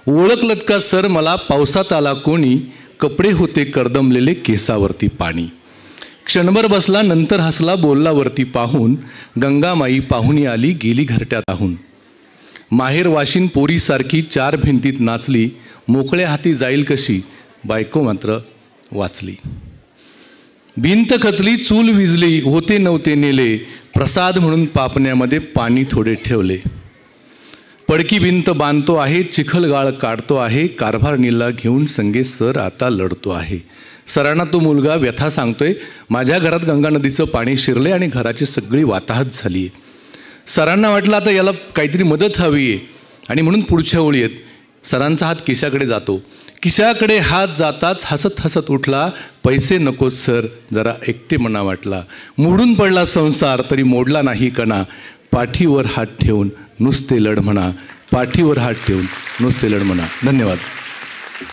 ओळखलत का सर मला पावसात आला कोणी, कपडे होते करदमलेले केसावरती पाणी. क्षणभर बसला नंतर हसला बोलला वरती पाहून, गंगामाई पाहुणी आली गेली घरट्यात आहून. माहेर वाशिन पोरीसारखी चार भिंतीत नाचली, मोकळ्या हाती जाईल कशी बायको मात्र वाचली. भिंत खचली चूल विजली होते नव्हते नेले, प्रसाद म्हणून पापण्यामध्ये पाणी थोडे ठेवले. पडकी भिंत बांधतो आहे चिखल गाळ काढतो आहे, कारभारणीला घेऊन संगे सर आता लढतो आहे. सरांना तो मुलगा व्यथा सांगतोय, माझ्या घरात गंगा नदीचं पाणी शिरले आणि घराची सगळी वाताहत झाली आहे. सरांना वाटलं आता याला काहीतरी मदत हवी आहे आणि म्हणून पुढच्या ओळी आहेत. सरांचा हात खिशाकडे जातो. खिशाकडे हात जाताच हसत हसत उठला, पैसे नकोच सर जरा एकटेपणा वाटला. मोडून पडला संसार तरी मोडला नाही कणा, पाठीवर हात ठेवून नुसते लढ म्हणा, पाठीवर हात ठेवून नुसते लढ म्हणा. धन्यवाद.